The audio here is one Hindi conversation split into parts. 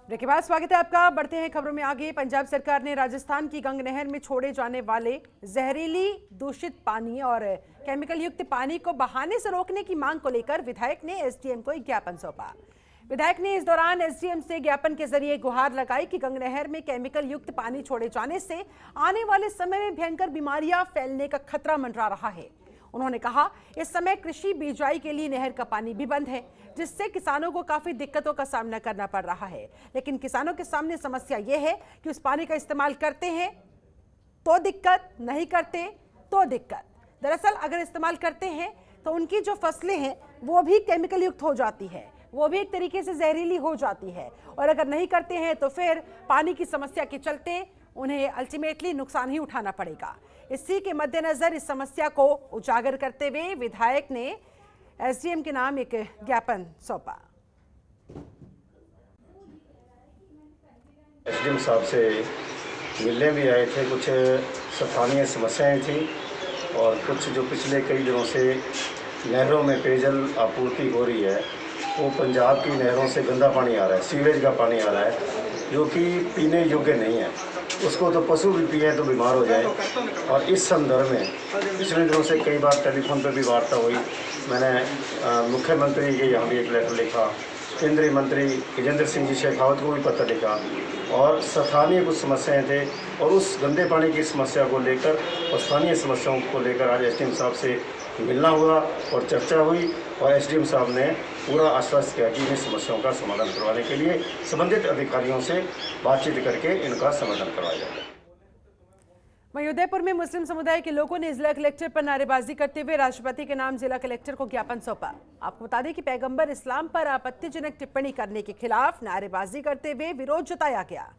ब्रेक के बाद स्वागत है आपका। बढ़ते हैं खबरों में आगे। पंजाब सरकार ने राजस्थान की गंग नहर में छोड़े जाने वाले जहरीली दूषित पानी और केमिकल युक्त पानी को बहाने से रोकने की मांग को लेकर विधायक ने एसडीएम को एक ज्ञापन सौंपा। विधायक ने इस दौरान एसडीएम से ज्ञापन के जरिए गुहार लगाई कि गंग नहर में केमिकल युक्त पानी छोड़े जाने से आने वाले समय में भयंकर बीमारियां फैलने का खतरा मंडरा रहा है। उन्होंने कहा, इस समय कृषि बिजाई के लिए नहर का पानी भी बंद है, जिससे किसानों को काफी दिक्कतों का सामना करना पड़ रहा है। लेकिन किसानों के सामने समस्या यह है कि उस पानी का इस्तेमाल करते हैं तो दिक्कत, नहीं करते तो दिक्कत। दरअसल अगर इस्तेमाल करते हैं तो उनकी जो फसलें हैं वो भी केमिकल युक्त हो जाती है, वो भी एक तरीके से जहरीली हो जाती है, और अगर नहीं करते हैं तो फिर पानी की समस्या के चलते उन्हें अल्टीमेटली नुकसान ही उठाना पड़ेगा। इसी के मद्देनजर इस समस्या को उजागर करते हुए विधायक ने एसडीएम के नाम एक ज्ञापन सौंपा। एसडीएम साहब से मिलने भी आए थे। कुछ स्थानीय समस्याएं थी और कुछ जो पिछले कई दिनों से नहरों में पेयजल आपूर्ति हो रही है, वो पंजाब की नहरों से गंदा पानी आ रहा है, सीवेज का पानी आ रहा है जो कि पीने योग्य नहीं है। उसको तो पशु भी पिए तो बीमार हो जाए। और इस संदर्भ में पिछले दिनों से कई बार टेलीफोन पर भी वार्ता हुई। मैंने मुख्यमंत्री के यहाँ भी एक लेटर लिखा, केंद्रीय मंत्री गजेंद्र सिंह जी शेखावत को भी पत्र लिखा, और स्थानीय कुछ समस्याएं थे और उस गंदे पानी की समस्या को लेकर और स्थानीय समस्याओं को लेकर आज एसडीएम साहब से मिलना हुआ और चर्चा हुई। और एसडीएम साहब ने पूरा आश्वस्त किया कि इन समस्याओं का समाधान करवाने के लिए संबंधित अधिकारियों से बातचीत करके इनका समाधान करवाया जाएगा। वहीं उदयपुर में मुस्लिम समुदाय के लोगों ने जिला कलेक्टर पर नारेबाजी करते हुए राष्ट्रपति के नाम जिला कलेक्टर को ज्ञापन सौंपा। आपको बता दें कि पैगंबर इस्लाम पर आपत्तिजनक टिप्पणी करने के खिलाफ नारेबाजी करते हुए विरोध जताया गया।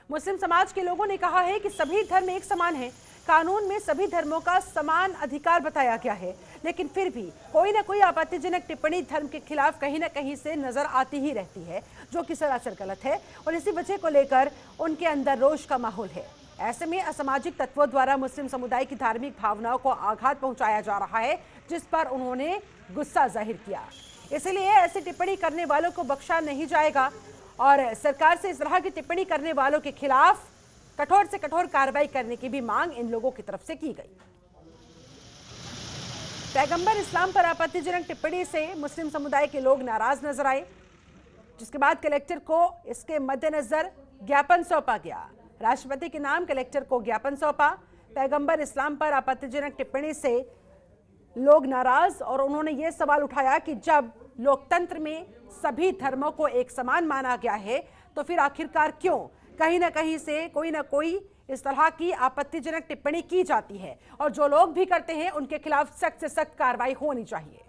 मुस्लिम समाज के लोगों ने कहा है कि सभी धर्म एक समान हैं, कानून में सभी धर्मों का समान अधिकार बताया गया है, लेकिन फिर भी कोई ना कोई आपत्तिजनक टिप्पणी धर्म के खिलाफ कहीं ना कहीं से नजर आती ही रहती है, जो कि सरासर गलत है, और इसी वजह को लेकर उनके अंदर रोष का माहौल है। ऐसे में असामाजिक तत्वों द्वारा मुस्लिम समुदाय की धार्मिक भावनाओं को आघात पहुंचाया जा रहा है, जिस पर उन्होंने गुस्सा जाहिर किया। इसलिए ऐसी टिप्पणी करने वालों को बख्शा नहीं जाएगा और सरकार से इस तरह की टिप्पणी करने वालों के खिलाफ कठोर से कठोर कार्रवाई करने की भी मांग इन लोगों की तरफ से की गई। पैगंबर इस्लाम पर आपत्तिजनक टिप्पणी से मुस्लिम समुदाय के लोग नाराज नजर आए, जिसके बाद कलेक्टर को इसके मद्देनजर ज्ञापन सौंपा गया। राष्ट्रपति के नाम कलेक्टर को ज्ञापन सौंपा। पैगंबर इस्लाम पर आपत्तिजनक टिप्पणी से लोग नाराज, और उन्होंने ये सवाल उठाया कि जब लोकतंत्र में सभी धर्मों को एक समान माना गया है तो फिर आखिरकार क्यों कहीं ना कहीं से कोई ना कोई इस तरह की आपत्तिजनक टिप्पणी की जाती है, और जो लोग भी करते हैं उनके खिलाफ सख्त से सख्त कार्रवाई होनी चाहिए।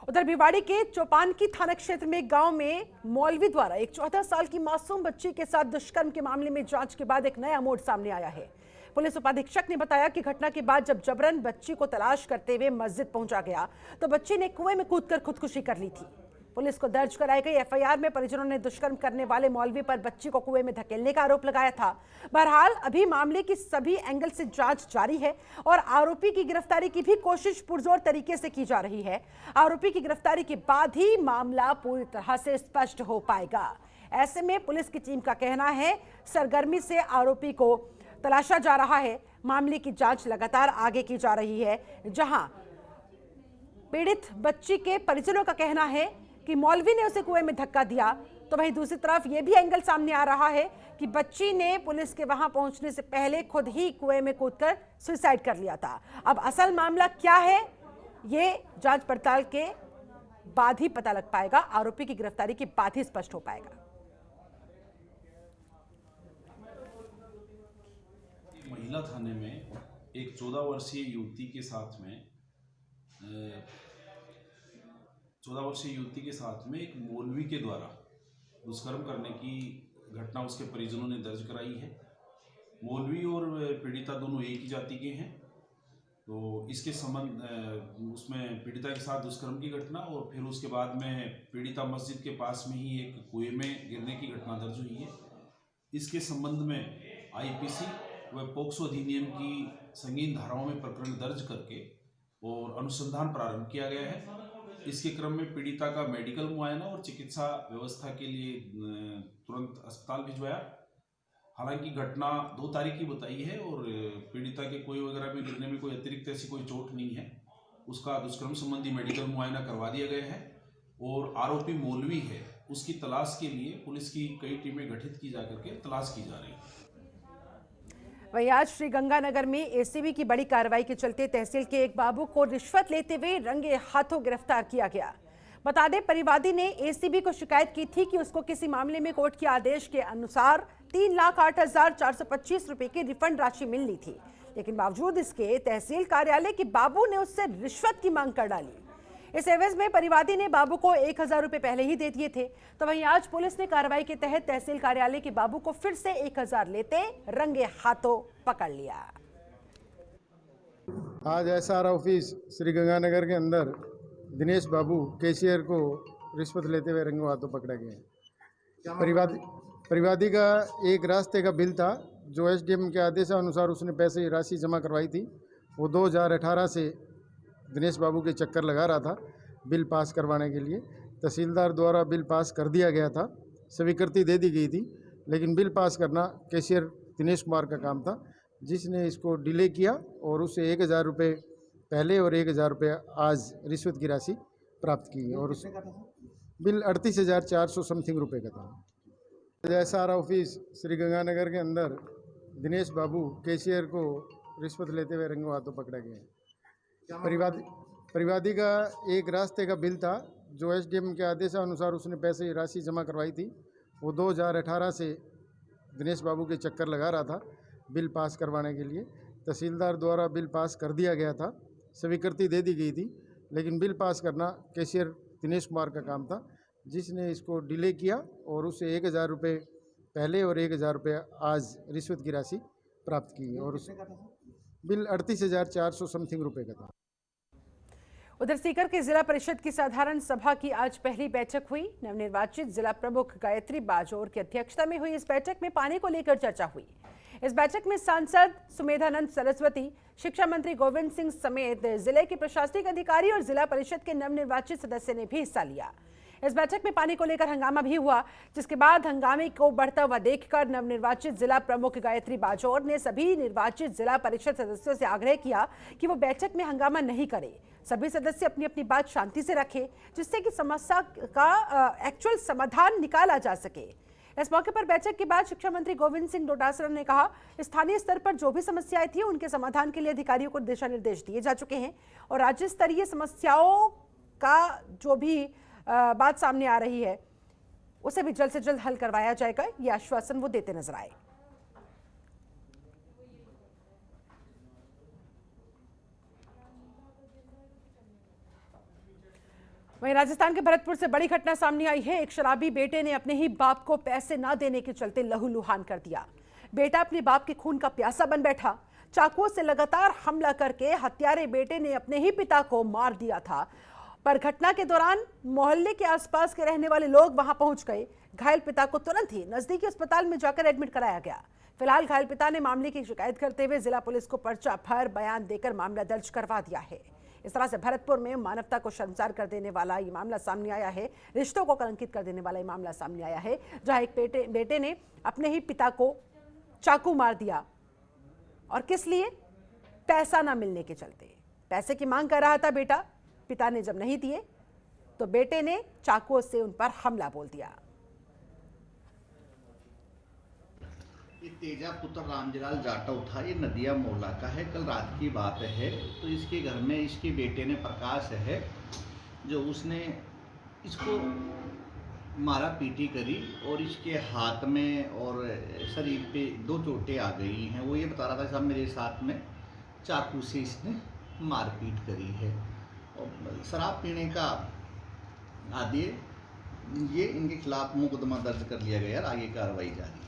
उधर भिवाड़ी के चौपानकी थाना क्षेत्र में गांव में मौलवी द्वारा एक 14 साल की मासूम बच्ची के साथ दुष्कर्म के मामले में जांच के बाद एक नया मोड़ सामने आया है। पुलिस उपाधीक्षक ने बताया कि घटना के बाद जब जबरन बच्ची को तलाश करते हुए मस्जिद पहुंचा गया तो बच्ची ने कुएं में कूदकर खुदकुशी कर ली थी। पुलिस को दर्ज कराई गई एफआईआर में परिजनों ने दुष्कर्म करने वाले मौलवी पर बच्ची को कुएं में धकेलने का आरोप लगाया था। बहरहाल अभी मामले की सभी एंगल से जांच जारी है और आरोपी की गिरफ्तारी की भी कोशिश पुरजोर तरीके से की जा रही है। आरोपी की गिरफ्तारी के बाद ही मामला पूरी तरह से स्पष्ट हो पाएगा। ऐसे में पुलिस की टीम का कहना है सरगर्मी से आरोपी को तलाशा जा रहा है। मामले की जांच लगातार आगे की जा रही है। जहां पीड़ित बच्ची के परिजनों का कहना है कि मौलवी ने उसे कुएं में धक्का दिया, तो वहीं दूसरी तरफ यह भी एंगल सामने आ रहा है कि बच्ची ने पुलिस के वहां पहुंचने से पहले खुद ही कुएं में कूदकर सुसाइड कर लिया था। अब असल मामला क्या है, ये जांच पड़ताल के बाद ही पता लग पाएगा, आरोपी की गिरफ्तारी के बाद ही स्पष्ट हो पाएगा। महिला थाने में एक 14 वर्षीय युवती के साथ में एक मौलवी के द्वारा दुष्कर्म करने की घटना उसके परिजनों ने दर्ज कराई है। मौलवी और पीड़िता दोनों एक ही जाति के हैं, तो इसके संबंध उसमें पीड़िता के साथ दुष्कर्म की घटना और फिर उसके बाद में पीड़िता मस्जिद के पास में ही एक कुएं में गिरने की घटना दर्ज हुई है। इसके संबंध में आईपीसी व पोक्सो अधिनियम की संगीन धाराओं में प्रकरण दर्ज करके और अनुसंधान प्रारंभ किया गया है। इसके क्रम में पीड़िता का मेडिकल मुआयना और चिकित्सा व्यवस्था के लिए तुरंत अस्पताल भिजवाया। हालांकि घटना 2 तारीख की बताई है और पीड़िता के कोई वगैरह में गिरने में कोई अतिरिक्त ऐसी कोई चोट नहीं है। उसका दुष्कर्म संबंधी मेडिकल मुआयना करवा दिया गया है और आरोपी मौलवी है उसकी तलाश के लिए पुलिस की कई टीमें गठित की जा करके तलाश की जा रही है। वहीं आज श्रीगंगानगर में एसीबी की बड़ी कार्रवाई के चलते तहसील के एक बाबू को रिश्वत लेते हुए रंगे हाथों गिरफ्तार किया गया। बता दें, परिवादी ने एसीबी को शिकायत की थी कि उसको किसी मामले में कोर्ट के आदेश के अनुसार 3,08,425 रुपए की रिफंड राशि मिलनी थी, लेकिन बावजूद इसके तहसील कार्यालय के बाबू ने उससे रिश्वत की मांग कर डाली। इस एवज में परिवादी ने बाबू को 1,000 रुपए पहले ही दे दिए थे। तो वहीं आज पुलिस ने कार्रवाई के तहत तहसील कार्यालय के बाबू को फिर से 1,000 लेते रंगे हाथों पकड़ लिया। आज एसआर ऑफिस श्रीगंगानगर के अंदर दिनेश बाबू कैशियर को रिश्वत लेते हुए रंगों हाथों पकड़ा गया। परिवादी का एक रास्ते का बिल था जो एसडीएम के आदेशानुसार उसने पैसे राशि जमा करवाई थी। वो 2018 से दिनेश बाबू के चक्कर लगा रहा था बिल पास करवाने के लिए। तहसीलदार द्वारा बिल पास कर दिया गया था, स्वीकृति दे दी गई थी, लेकिन बिल पास करना कैशियर दिनेश कुमार का काम था, जिसने इसको डिले किया और उससे 1,000 रुपये पहले और 1,000 रुपये आज रिश्वत की राशि प्राप्त की और उस बिल 38,400 समथिंग रुपये का था। एसआर ऑफिस श्रीगंगानगर के अंदर दिनेश बाबू कैशियर को रिश्वत लेते हुए रंगों हाथों पकड़ा गया। परिवादी का एक रास्ते का बिल था जो एसडीएम के आदेशानुसार उसने पैसे राशि जमा करवाई थी। वो 2018 से दिनेश बाबू के चक्कर लगा रहा था बिल पास करवाने के लिए। तहसीलदार द्वारा बिल पास कर दिया गया था, स्वीकृति दे दी गई थी, लेकिन बिल पास करना कैशियर दिनेश कुमार का काम था, जिसने इसको डिले किया और उससे 1,000 रुपये पहले और 1,000 रुपये आज रिश्वत की राशि प्राप्त की और उस बिल 38,400 समथिंग रुपये का था। उधर सीकर की जिला परिषद की साधारण सभा की आज पहली बैठक हुई। नवनिर्वाचित जिला प्रमुख गायत्री बाजोर की अध्यक्षता में हुई इस बैठक में पानी को लेकर चर्चा हुई। इस बैठक में सांसद सुमेधानंद सरस्वती, शिक्षा मंत्री गोविंद सिंह समेत जिले के प्रशासनिक अधिकारी और जिला परिषद के नवनिर्वाचित सदस्य ने भी हिस्सा लिया। इस बैठक में पानी को लेकर हंगामा भी हुआ, जिसके बाद हंगामे को बढ़ता हुआ देखकर नवनिर्वाचित जिला प्रमुख गायत्री बाजोर ने सभी निर्वाचित जिला परिषद सदस्यों से आग्रह किया कि वो बैठक में हंगामा नहीं करें। सभी सदस्य अपनी अपनी बात शांति से रखें, जिससे कि समस्या का एक्चुअल समाधान निकाला जा सके। इस मौके पर बैठक के बाद शिक्षा मंत्री गोविंद सिंह डोटासरा ने कहा, स्थानीय स्तर पर जो भी समस्याएं थी उनके समाधान के लिए अधिकारियों को दिशा निर्देश दिए जा चुके हैं और राज्य स्तरीय समस्याओं का जो भी बात सामने आ रही है उसे भी जल्द से जल्द हल करवाया जाएगा। ये आश्वासन वो देते नजर आए। वहीं राजस्थान के भरतपुर से बड़ी घटना सामने आई है। एक शराबी बेटे ने अपने ही बाप को पैसे ना देने के चलते लहूलुहान कर दिया। बेटा अपने बाप के खून का प्यासा बन बैठा। चाकुओं से लगातार हमला करके हत्यारे बेटे ने अपने ही पिता को मार दिया था, पर घटना के दौरान मोहल्ले के आसपास के रहने वाले लोग वहां पहुंच गए। घायल पिता को तुरंत ही नजदीकी अस्पताल में जाकर एडमिट कराया गया। फिलहाल घायल पिता ने मामले की शिकायत करते हुए जिला पुलिस को पर्चा भर बयान देकर मामला दर्ज करवा दिया है। इस तरह से भरतपुर में मानवता को शर्मसार कर देने वाला ये मामला सामने आया है, रिश्तों को कलंकित कर देने वाला ये मामला सामने आया है, जहां एक बेटे ने अपने ही पिता को चाकू मार दिया। और किस लिए? पैसा ना मिलने के चलते। पैसे की मांग कर रहा था बेटा, पिता ने जब नहीं दिए तो बेटे ने चाकुओं से उन पर हमला बोल दिया। ये तेजा पुत्र रामजलाल जाटव था, ये नदिया मोहल्ला का है। कल रात की बात है, तो इसके घर में इसके बेटे ने प्रकाश है जो उसने इसको मारा पीटी करी और इसके हाथ में और शरीर पे 2 चोटें आ गई हैं। वो ये बता रहा था साहब मेरे साथ में चाकू से इसने मारपीट करी है और शराब पीने का आदि ये इनके खिलाफ मुकदमा दर्ज कर लिया गया और आगे कार्रवाई जारी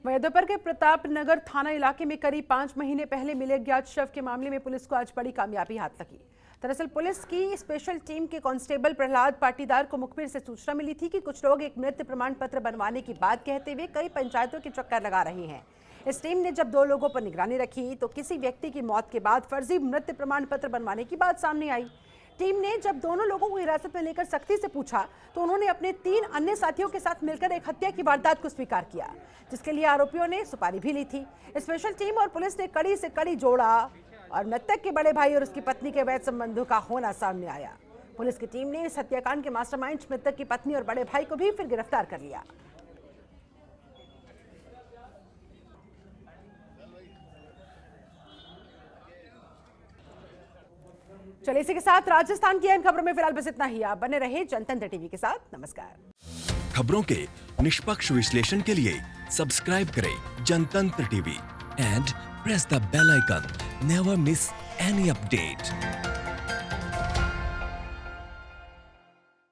है। दोपहर के प्रताप नगर थाना इलाके में करीब 5 महीने पहले मिले अज्ञात शव के मामले में पुलिस को आज बड़ी कामयाबी हाथ लगी। दरअसल पुलिस की स्पेशल टीम के कांस्टेबल प्रहलाद पाटीदार को मुखबिर से सूचना मिली थी कि कुछ लोग एक मृत प्रमाण पत्र बनवाने की बात कहते हुए कई पंचायतों के चक्कर लगा रहे हैं। इस टीम ने जब 2 लोगों पर निगरानी रखी तो किसी व्यक्ति की मौत के बाद फर्जी मृत्यु प्रमाण पत्र बनवाने की बात सामने आई। टीम ने जब दोनों लोगों को हिरासत में लेकर सख्ती से पूछा तो उन्होंने अपने 3 अन्य साथियों के साथ मिलकर एक हत्या की वारदात को स्वीकार किया, जिसके लिए आरोपियों ने सुपारी भी ली थी। स्पेशल टीम और पुलिस ने कड़ी से कड़ी जोड़ा और मृतक के बड़े भाई और उसकी पत्नी के वैध संबंधों का होना सामने आया। पुलिस की टीम ने इस हत्याकांड के मास्टरमाइंड मृतक की पत्नी और बड़े भाई को भी फिर गिरफ्तार कर लिया। चलिए इसी के साथ राजस्थान की अहम खबरों में फिलहाल बस इतना ही। आप बने रहे जनतंत्र टीवी के साथ। नमस्कार। खबरों के निष्पक्ष विश्लेषण के लिए सब्सक्राइब करें Jantantra TV and press the bell icon. Never miss any update.